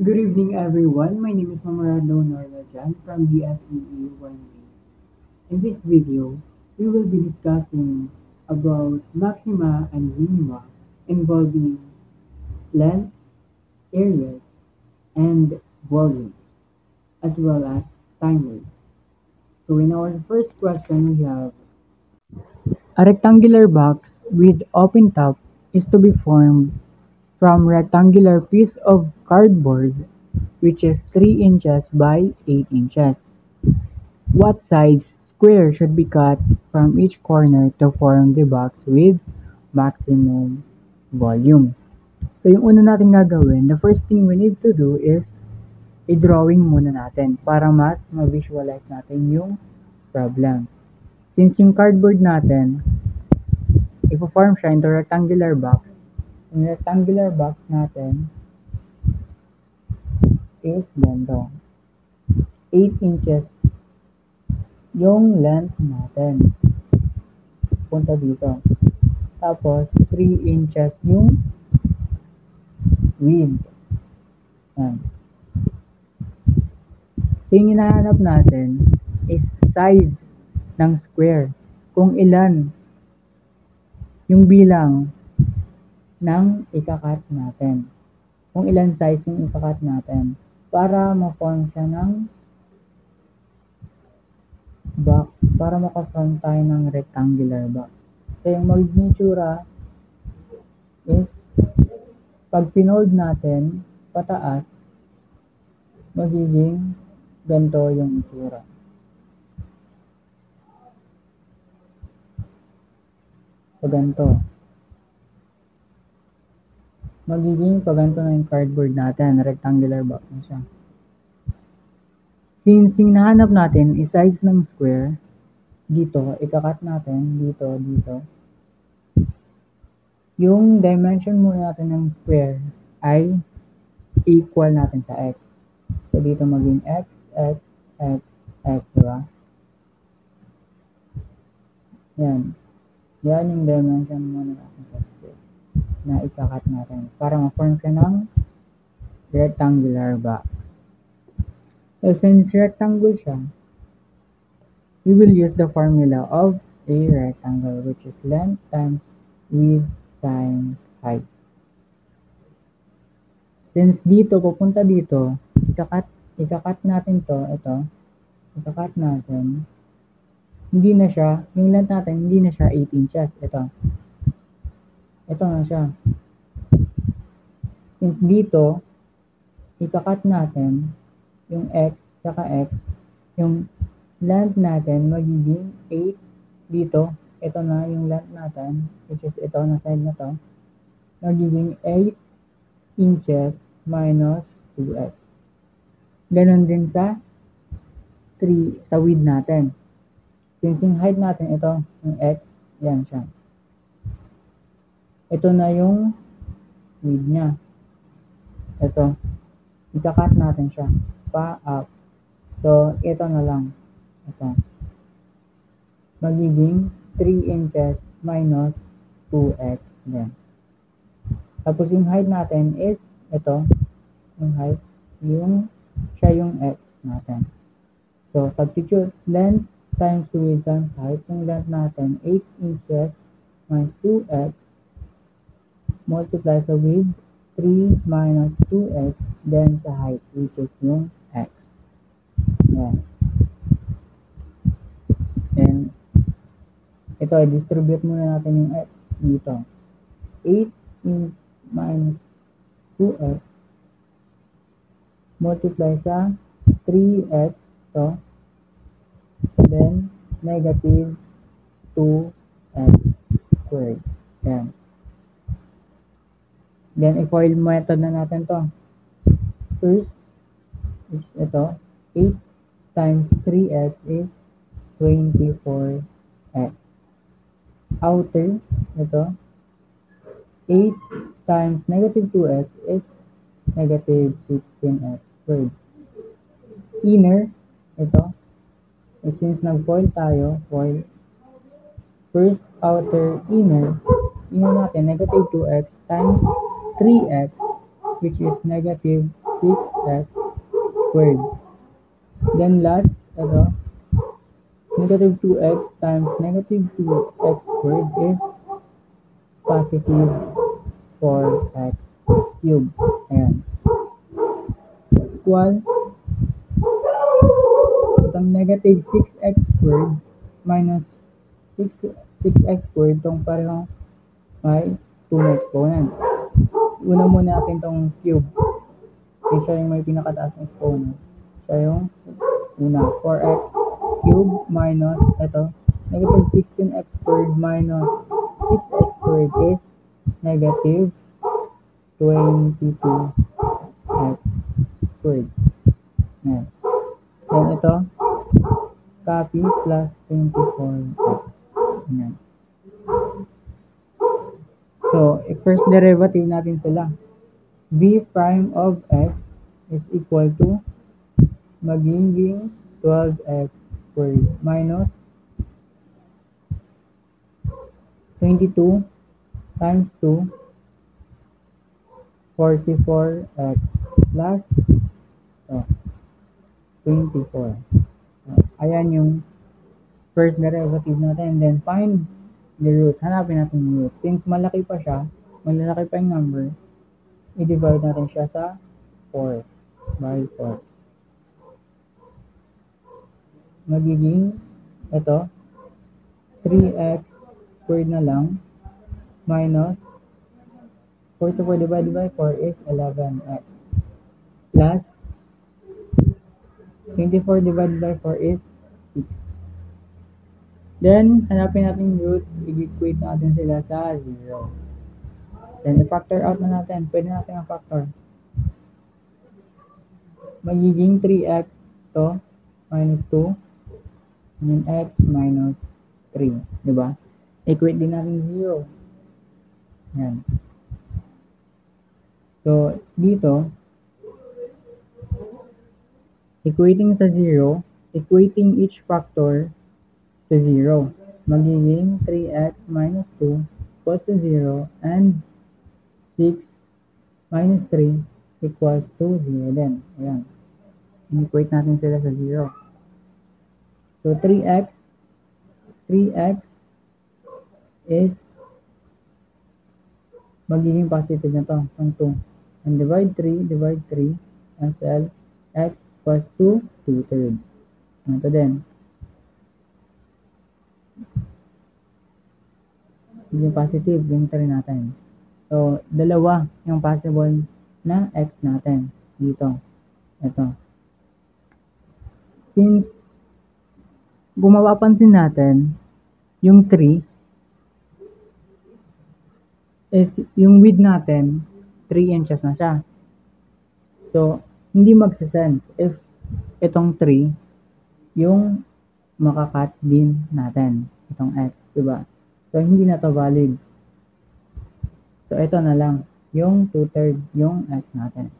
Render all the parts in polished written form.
Good evening, everyone. My name is Mamarado Norlajan from BSEE 1B. In this video, we will be discussing about maxima and minima involving lengths, areas, and volume, as well as timers. So in our first question, we have a rectangular box with open top is to be formed from rectangular piece of cardboard which is 3 inches by 8 inches. What size square should be cut from each corner to form the box with maximum volume? So yung una natin gagawin, the first thing we need to do is i-drawing muna natin para mas ma-visualize natin yung problem. Since yung cardboard natin, ipo-form siya into rectangular box, yung rectangular box natin is ganito. 8 inches yung length natin. Punta dito. Tapos, 3 inches yung width. Yan. So, yung hinahanap natin is size ng square. Kung ilan yung bilang ng ikakat natin. Kung ilan size yung ikakat natin. Para ma-form siya ng box. Para maka-form tayo ng rectangular box. So, yung magiging itsura is pag pinold natin pataas, magiging ganito yung itsura. So, ganito. Magiging paganto na yung cardboard natin, rectangular box na siya. Since yung nahanap natin is size ng square, dito, ikakat natin, dito, dito. Yung dimension muna natin ng square ay equal natin sa x. So, dito maging x, x, x, x, diba? Yan. Yan yung dimension muna natin sa square na ikakat natin para ma-form siya ng rectangular box. So, since rectangle siya, we will use the formula of a rectangle, which is length times width times height. Since dito, pupunta dito, ikakat natin to, ito, ikakat natin, hindi na siya, yung length natin, hindi na siya 8 inches, ito na siya. Since dito, ikakat natin, yung x, saka x, yung length natin magiging 8 dito. Ito na yung length natin, which is ito na side na to. Magiging 8 inches minus 2x. Ganon din sa 3, sa width natin. Since yung height natin, ito, yung x, yan siya. Ito na yung width niya. Ito, ikakat natin siya pa-up. So, ito na lang. Ito. Magiging 3 inches minus 2x din. Tapos yung height natin is ito. Yung height. Siya yung x natin. So, substitute length times width times height. Yung length natin 8 inches minus 2x multiply sa width 3 minus 2x then sa height which is yung x. Yan. And ito, distribute muna natin yung x dito. 8 minus 2x multiply sa 3x to then negative 2x squared. Yan. Then, i-FOIL method na natin to. First, is ito, 8 times 3x is 24x. Outer, ito, 8 times negative 2x is negative 16x squared. Inner, ito, since nag-FOIL tayo, FOIL, first, outer, inner natin, negative 2x times 3x, which is negative 6x squared. Then last, ito, negative 2x times negative 2x squared is positive 4x cubed. Ayan. Equal itong negative 6x squared minus 6x squared, itong parehong may 2 na exponent. Una muna natin itong cube. Okay, siya yung may pinakataas na exponent. Siya yung una, 4x cube minus, ito, negative 16x squared minus 6x squared is negative 22x squared. Ayan. Then ito, copy plus 24x. Ayan. So, first derivative natin sila. V prime of x is equal to magiging 12x squared minus 22 times 2, 44x plus 24. Ayan yung first derivative natin. And then find the root. Hanapin natin yung root. Since malaki pa siya, malalaki pa yung number, i-divide natin siya sa 4 by 4. Magiging ito 3x squared na lang minus 44 divided by 4 is 11x plus 24 divided by 4 is 6. Then, hanapin natin yung root, i-equate natin sila sa 0. Then, i-factor out na natin. Pwede natin ang factor. Magiging 3x to minus 2 and x minus 3. Diba? Equate din natin 0. Yan. So, dito, equating sa 0, equating each factor to 0. Magiging 3x minus 2 equals to 0 and 6 minus 3 equals to 0 din. Ayan. I-equate natin sila sa 0. So, 3x is magiging positive na to, ang 2. And divide 3 cancel, x equals to 2/3. Ito din. Yung positive, yung 3 natin. So, dalawa yung possible na x natin dito. Ito. Since kung mapapansin natin, yung 3 is yung width natin 3 inches na siya. So, hindi magsasense if itong 3 yung makakat din natin itong x, diba? So, hindi na to valid. So, ito na lang yung 2/3 yung x natin.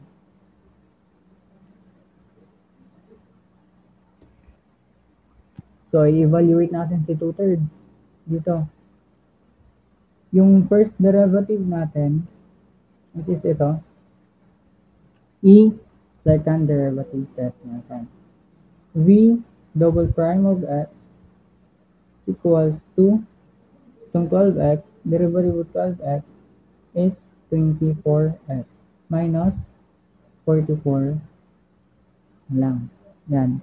So, i-evaluate natin si 2/3 dito. Yung first derivative natin, which is ito, second derivative test natin. V double prime of x equals to itong 12x, derivative of 12x is 24x minus 44 lang. Yan.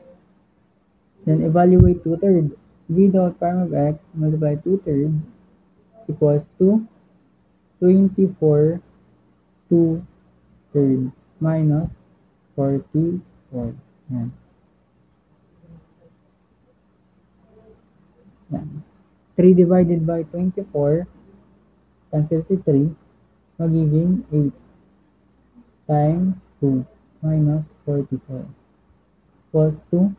Then evaluate 2/3. V double prime of x multiply 2/3 equals to 24 2/3 minus 44. Yan. Yan. 3 divided by 24 cancel si 3 magiging 8 times 2 minus 44 equals to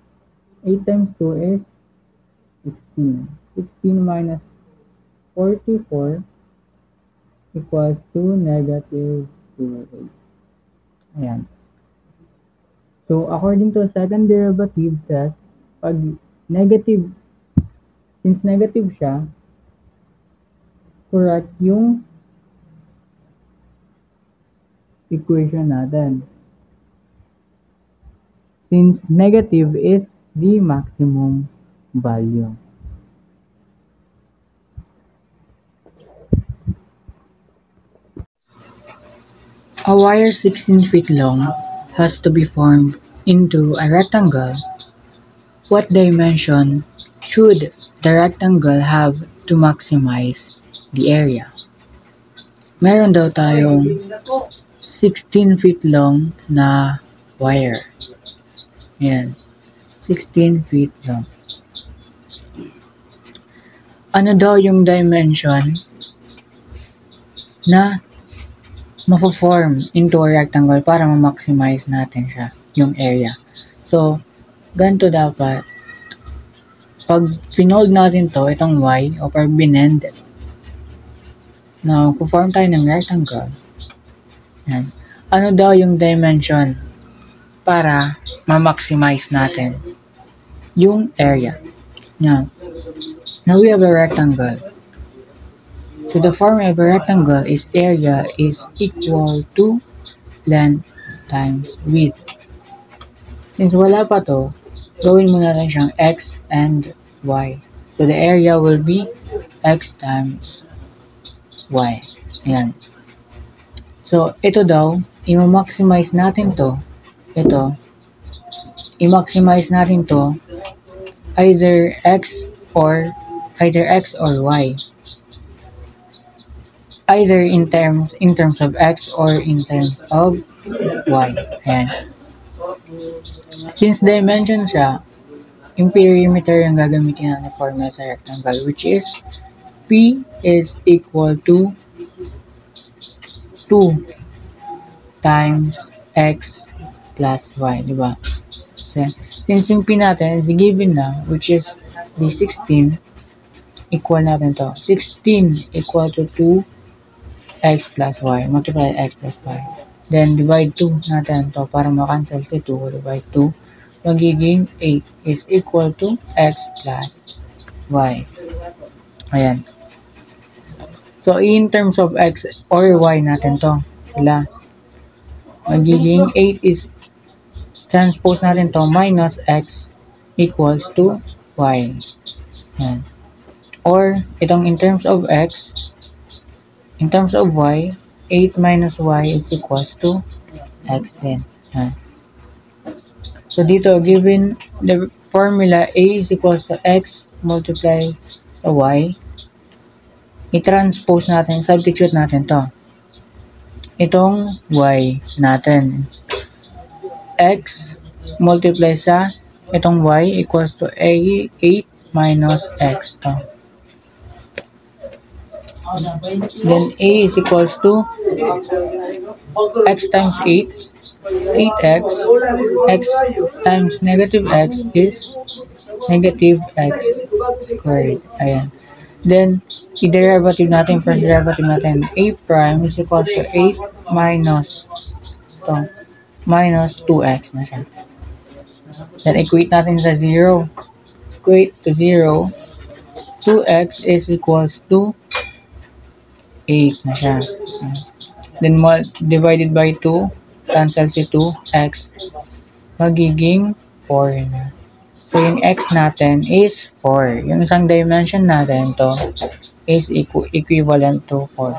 8 times 2 is 16. 16 minus 44 equals to negative 2/8. Ayan. So, according to second derivative test, pag negative, since negative siya, correct yung equation natin. since negative is the maximum value. A wire 16 feet long has to be formed into a rectangle. What dimension should the rectangle have to maximize the area? Meron daw tayong 16 feet long na wire. Ayan, 16 feet long. Ano daw yung dimension na ma-form into a rectangle para ma-maximize natin siya, yung area. So, ganito dapat. Pag finold natin to, itong y, o pag binend, na form tayo ng rectangle. Yan. Ano daw yung dimension para ma-maximize natin yung area? Yan. Now we have a rectangle. So the form of a rectangle is area is equal to length times width. Since wala pa to, gawin mo natin siyang x and y. So the area will be x times y. Ayan. So ito daw, i-maximize natin to. Ito, i-maximize natin to either x or y. Either in terms of x or in terms of y. Ayan. Since dimension siya, yung perimeter yung gagamitin natin formula sa rectangle, which is P is equal to 2 times x plus y, di ba? So, since yung P natin is given na, which is the 16, equal natin to. 16 equal to 2 x plus y, multiply x plus y. Then, divide 2 natin to para makancel si 2, divide 2. Magiging 8 is equal to x plus y. Ayan. So, in terms of x or y natin to, sila. Magiging 8 is, transpose natin to, minus x equals to y. Ayan. Or, itong in terms of x, in terms of y, 8 minus y is equals to x din. Ayan. So, dito, given the formula a is equals to x multiply sa y, i-transpose natin, substitute natin to. Itong y natin. X multiply sa itong y equals to 8 minus x to. Then a is equals to x times 8. 8x. X times negative x is negative x squared. Ayan. Then, i-derivative natin, first derivative natin, a prime is equals to 8 minus to, minus 2x na siya. Then, equate natin sa 0. Equate to 0. 2x is equals to 8 na siya. Then, divided by 2, cancel si 2x, magiging 4 na. So, yung x natin is 4. Yung isang dimension natin to is equivalent to 4.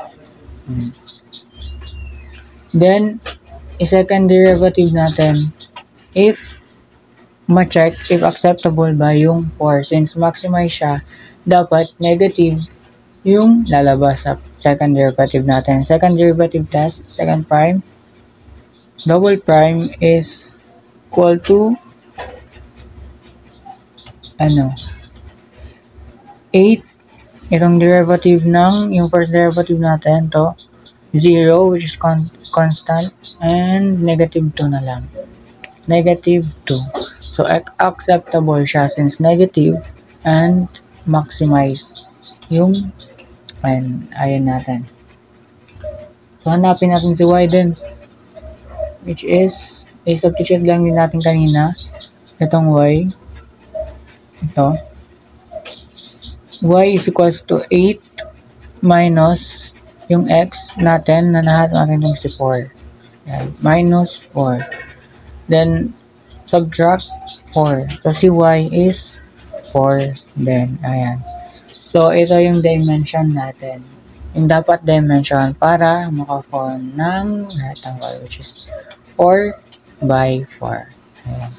Then, i-second derivative natin if ma-check if acceptable ba yung 4. Since maximize siya, dapat negative yung lalabas sa second derivative natin. Second derivative test, second prime, double prime is equal to 8. Itong derivative ng, yung first derivative natin to 0, which is constant, and negative 2 na lang. Negative 2. So, acceptable siya since negative and maximize yung ayan natin. So, hanapin natin si y din, which is, i-substitute lang din natin kanina itong y. Ito. Y is equals to 8 minus yung x natin na nahanap natin yung si 4. Yan. Minus 4. Then, subtract 4. So, si y is 4 din. Ayan. So, ito yung dimension natin. Yung dapat dimension para maka-form ng rectangle, which is 4 by 4. Ayan.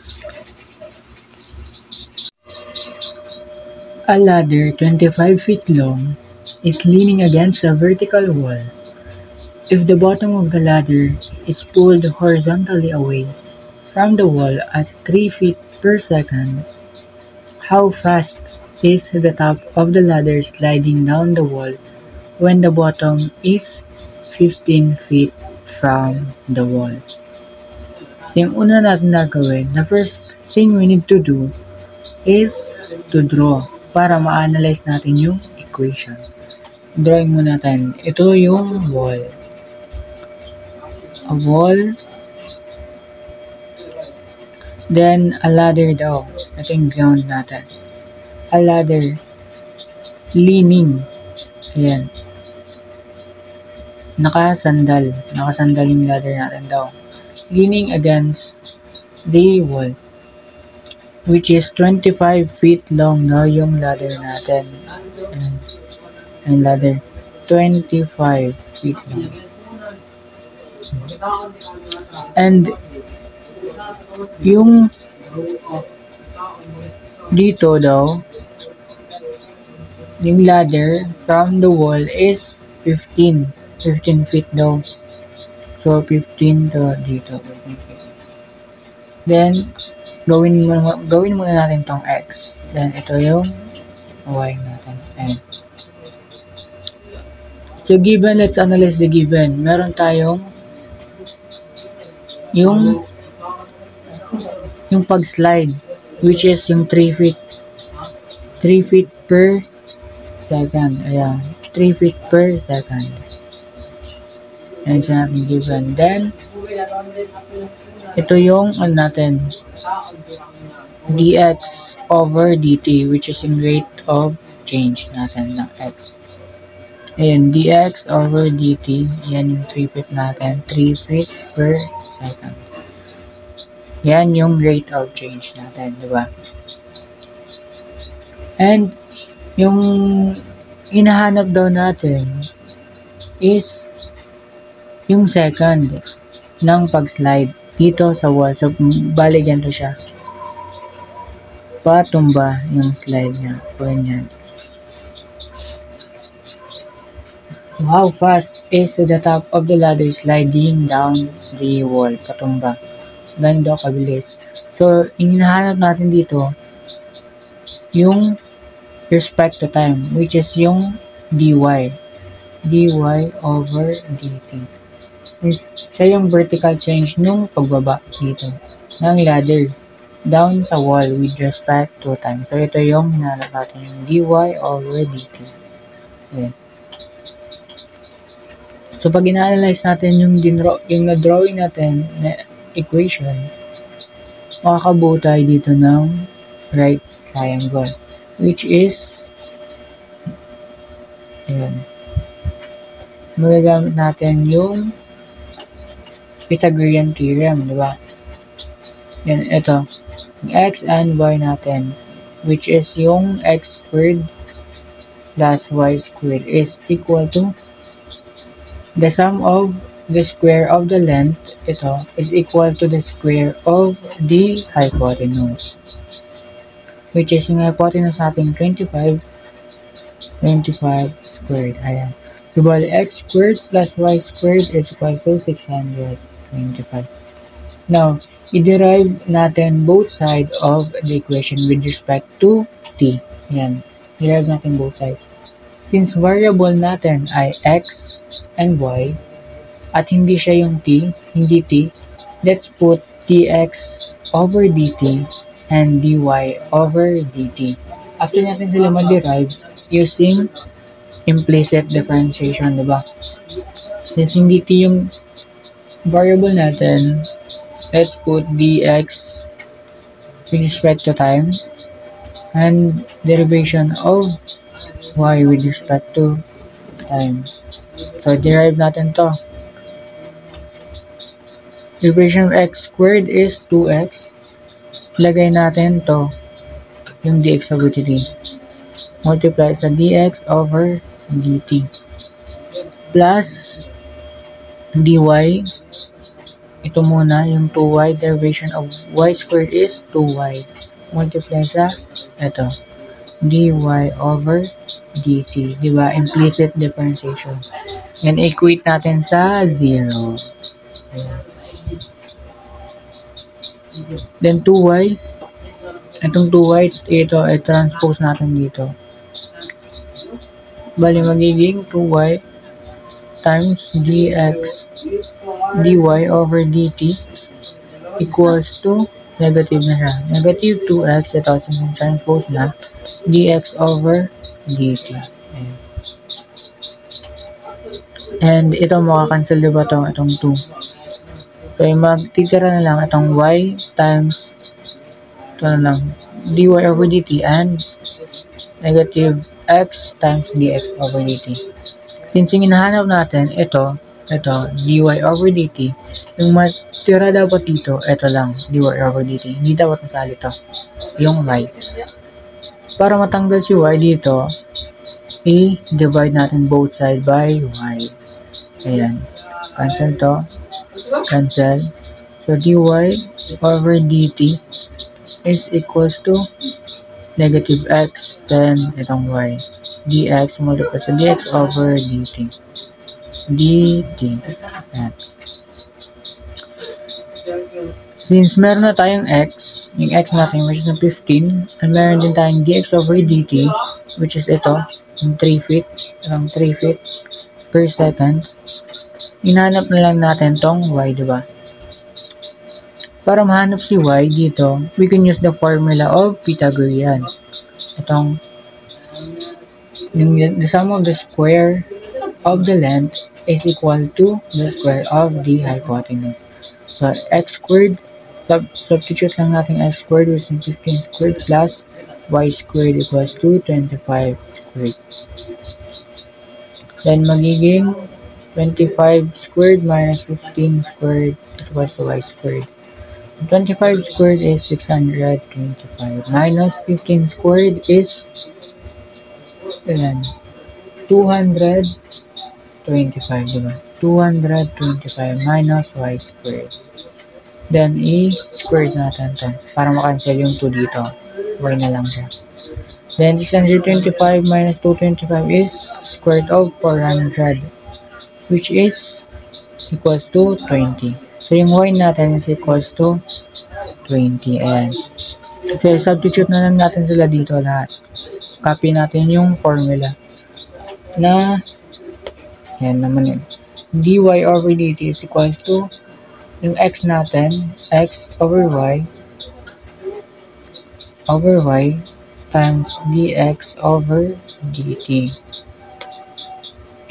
A ladder 25 feet long is leaning against a vertical wall. If the bottom of the ladder is pulled horizontally away from the wall at 3 feet per second, how fast is the top of the ladder sliding down the wall when the bottom is 15 feet from the wall? So, yung una natin gagawin, the first thing we need to do is to draw para ma-analyze natin yung equation. Drawing muna natin. Ito yung wall. A wall. Then, a ladder daw. Ito yung ground natin. A ladder. Leaning. Ayan. Nakasandal. Nakasandal yung ladder natin daw. Leaning against the wall, which is 25 feet long daw yung ladder natin. Ayan. Yung ladder. 25 feet long. And yung dito daw, yung ladder from the wall is 15 feet daw. So, 15 to dito. 15 feet. Then, gawin muna natin tong x. Then, ito yung y natin. Ayan. So, given, let's analyze the given. Meron tayong yung pag-slide, which is yung 3 feet. 3 feet per second. Ayan. 3 feet per second. Ayan sa natin given. Then, ito yung natin, dx over dt, which is yung rate of change natin ng x. Ayan, dx over dt, yan yung 3 feet natin, 3 feet per second. Yan yung rate of change natin, di ba? And, yung hinahanap daw natin is yung second ng pag-slide dito sa wall. So, bali ganito siya. Patumba yung slide niya. Ganyan. So, how fast is the top of the ladder sliding down the wall? Patumba. Ganito kabilis. So, hinahanap natin dito yung respect to time, which is yung dy. dy over dt. Siya yung vertical change nung pagbaba dito ng ladder down sa wall with respect to time. So, ito yung hinahanap natin, yung dy over dt. Ayan. So, pag ina-analyze natin yung na-drawing natin na equation, makakabuo tayo dito ng right triangle, which is ayan. Magagamit natin yung Pythagorean theorem, di ba? Yan, ito. Yung x and y natin, which is yung x squared plus y squared is equal to the sum of the square of the length, ito, is equal to the square of the hypotenuse, which is yung hypotenuse natin 25 squared. Ayan. So, bali, x squared plus y squared is equal to 625. Now, i-derive natin both sides of the equation with respect to t. Yan. I-derive natin both sides. Since variable natin ay x and y, at hindi siya yung t, hindi t, let's put dx over dt and dy over dt. After natin sila mag-derive using implicit differentiation, diba? Since hindi t yung variable natin, let's put dx with respect to time and derivation of y with respect to time. So, derive natin to. Derivation of x squared is 2x lagay natin to, yung dx over dt. Multiply sa dx over dt. Plus dy, ito muna, yung 2y, derivation of y squared is 2y. Multiply sa ito, dy over dt. Diba? Implicit differentiation. Yan, equate natin sa 0. Then 2y, itong 2y, ito, i-transpose natin dito. Bali, magiging 2y times dx dy over dt equals to negative na siya. Negative 2x, ito, since transpose na, dx over dt. Ayan. And ito, makakancel diba itong 2. So, yung magtitira na lang itong y times ito na lang, dy over dt and negative x times dx over dt. Since yung hinahanap natin, ito, dy over dt, yung matira dapat dito, ito lang, dy over dt. Hindi dapat masali ito, yung y. Para matanggal si y dito, i-divide natin both side by y. Ayan. Cancel to. Cancel. So, dy over dt is equals to negative x, then itong y. Dx multiply sa dx over dt. dt. Ayan. Since meron na tayong x, yung x natin which is 15, and meron din tayong dx over dt, which is ito, yung 3 feet, around 3 feet per second, inahanap na lang natin tong y, diba? Para mahanap si y dito, we can use the formula of Pythagorean. Itong the sum of the square of the length is equal to the square of the hypotenuse. So, x squared, substitute lang natin x squared, which is 15 squared plus y squared equals to 25 squared. Then, magiging 25 squared minus 15 squared equals to y squared. 25 squared is 625 minus 15 squared is 225, diba? 225 minus y squared. Then, i-squared natin to para makancel yung 2 dito. Y na lang siya. Then, 625 minus 225 is squared of 400, which is equals to 20. So, yung y natin is equals to 20. Ayan. Okay, substitute na lang natin sila dito lahat. Copy natin yung formula na yan naman yun. dy over dt is equals to yung x natin, x over y times dx over dt.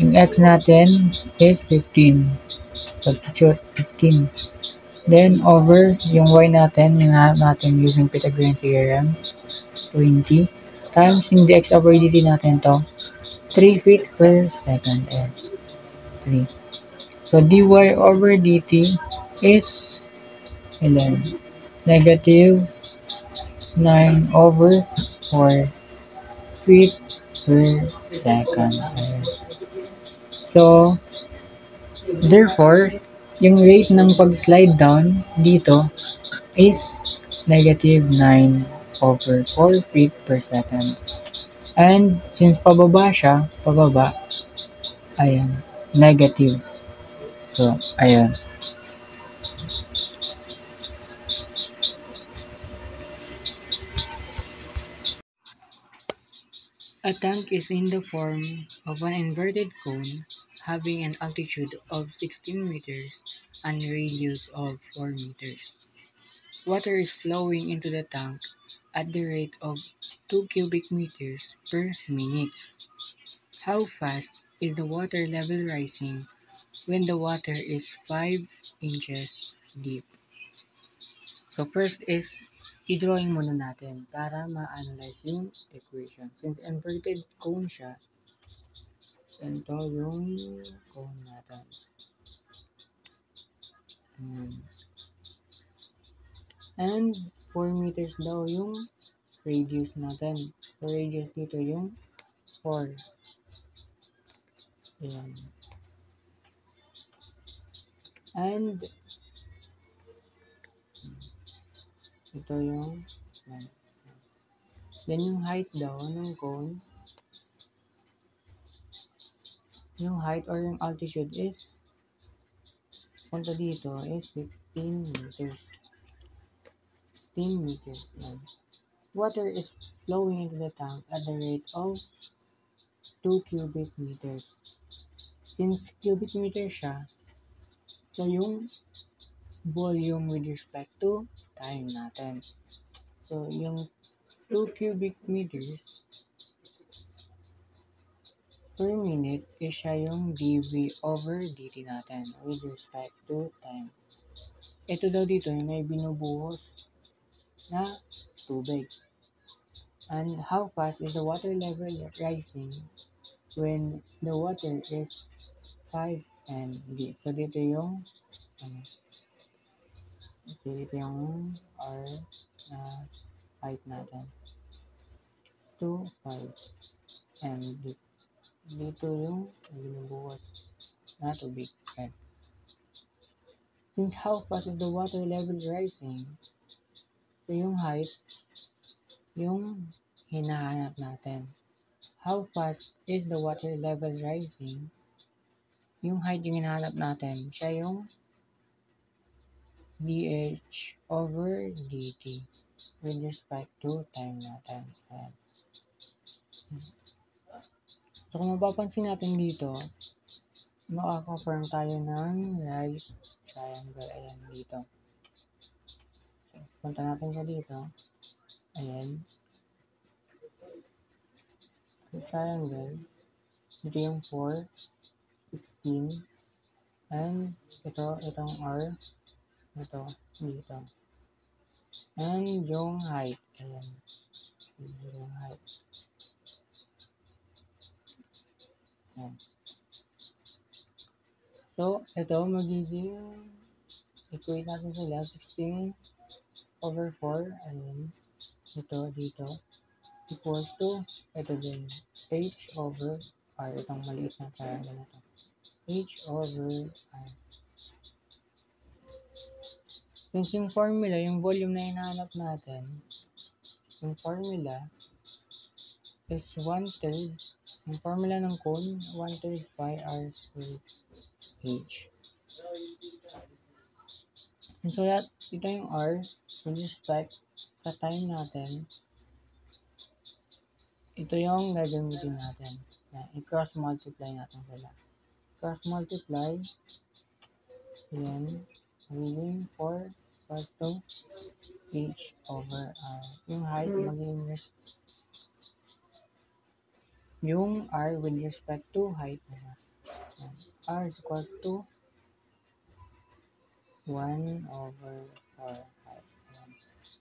Yung x natin is 15. Substitute 15. Then over yung y natin, yung natin using Pythagorean theorem, 20 times yung dx over dt natin to, 3 feet per second. 3. So, dy over dt is negative 9 over 4 feet per second. So, therefore, yung rate ng pag-slide down dito is negative 9 over 4 feet per second. And since pababa siya, ayan, negative. So, ayan. A tank is in the form of an inverted cone having an altitude of 16 meters and a radius of 4 meters. Water is flowing into the tank at the rate of 2 cubic meters per minute. How fast is the water level rising when the water is 5 inches deep? So first is, i-drawing muna natin para ma-analyze yung equation. Since inverted cone siya, ito yung cone natin. And 4 meters daw yung radius natin. So, radius dito yung 4. Ayan. And, ito yung, ayan. Then, yung height daw ng cone, yung height or yung altitude is, punta dito is 16 meters. 16 meters. Ayan. Water is flowing into the tank at the rate of 2 cubic meters. Since cubic meter siya, so yung volume with respect to time natin. So, yung 2 cubic meters per minute is siya yung dV over dt natin with respect to time. Ito daw dito may binubuhos na tubig. And how fast is the water level rising when the water is 5 and deep? So, dito yung dito yung R na height natin. 2, 5 and deep. Dito yung binubuhos na tubig. Okay. Since how fast is the water level rising, so yung height, yung hinahanap natin. How fast is the water level rising, yung height yung hinahanap natin, siya yung dH over dt with respect to time natin. Ayan. So kung mapapansin natin dito, makakonfirm tayo ng right triangle. Ayan dito. So, punta natin siya dito. Ayan. So, triangle. Dito yung 4, 16, and itong R, ito, dito. And yung height. Ayan. Yung height. Ayan. So, ito magiging equate natin sila 16 over 4. Ayan. Ito, dito. Equals to, ito din, h over r. Itong maliit na triangle na ito. H over r. Since yung formula, yung volume na hinahanap natin, yung formula is 1/3. Yung formula ng cone, 1/3 pi r squared h. And so that, ito yung r, with respect sa time natin, ito yung gagamitin natin. I-cross multiply natin sila. Cross multiply, yan, magiging 4 equals to h over r. Yung height magiging yung r with respect to height nila. R is equals to 1 over 4 height.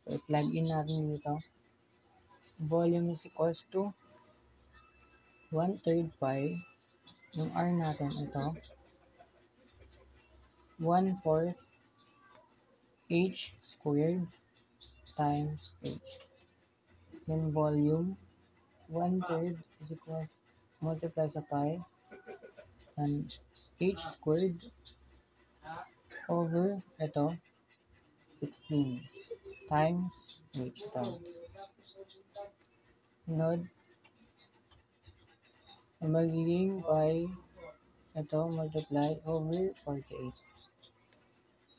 So, i-plug in natin dito. Volume is equals to 1/3 pi. Yung r natin ito, 1/4 h squared times h. Then volume, 1/3 is equals multiply sa pi and h squared over ito 16 times h ito. Node, magiging pi ito multiply over 48.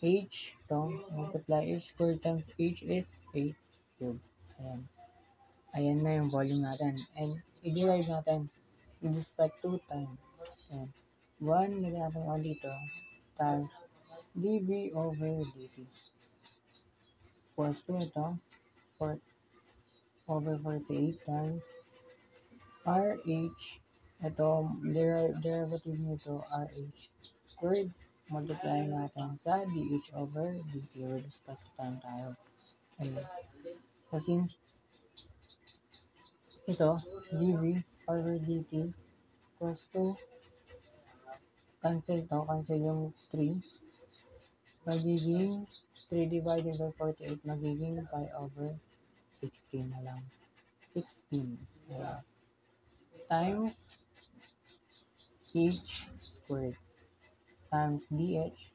H ito multiply h squared times h is 8 cube. Ayan. Ayan na yung volume natin. And i-derive natin with respect to time. Ayan. 1, lagyan natin 1 dito times dv over dt. Equals to ito 4 over 48 times RH. Ito, derivative nito RH squared. Multiply natin sa dH over dt with respect to time tayo. Ayun. So since ito, dv over dt equals to cancel yung 3. magiging 3 divided by 48, magiging pi over 16 na lang. 16. Ayan. Times h squared times dh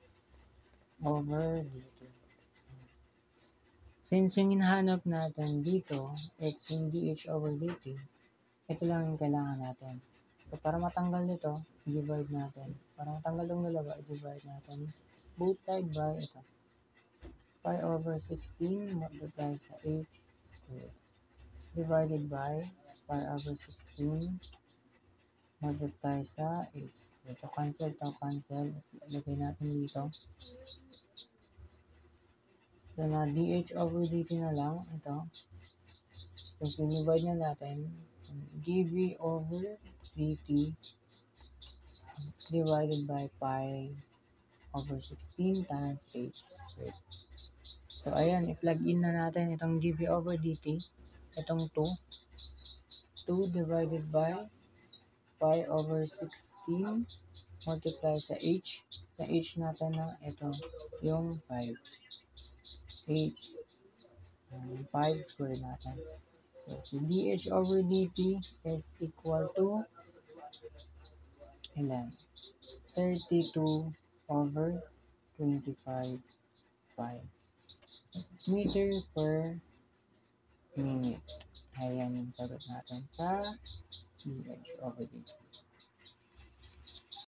over dt. Since yung hinahanap natin dito, it's yung dh over dt, ito lang yung kailangan natin. So, para matanggal nito, divide natin. Para matanggal yung dalawa, divide natin both side by ito. Pi over 16 multiply sa h squared divided by pi over 16 multiply sa h squared. So, cancel to cancel. Lagay natin dito. So, na dh over dt na lang. Ito. So, divide na natin. dv over dt divided by pi over 16 times h squared. So, ayan, i-plug in na natin itong dv over dt. Itong 2. 2 divided by pi over 16 multiply sa h. Sa h natin na ito, yung 5. h, 5 square natin. So, dh over dt is equal to ilan? 32 over 25 pi meter per minute. Ayan yung sagot natin sa dh over dt.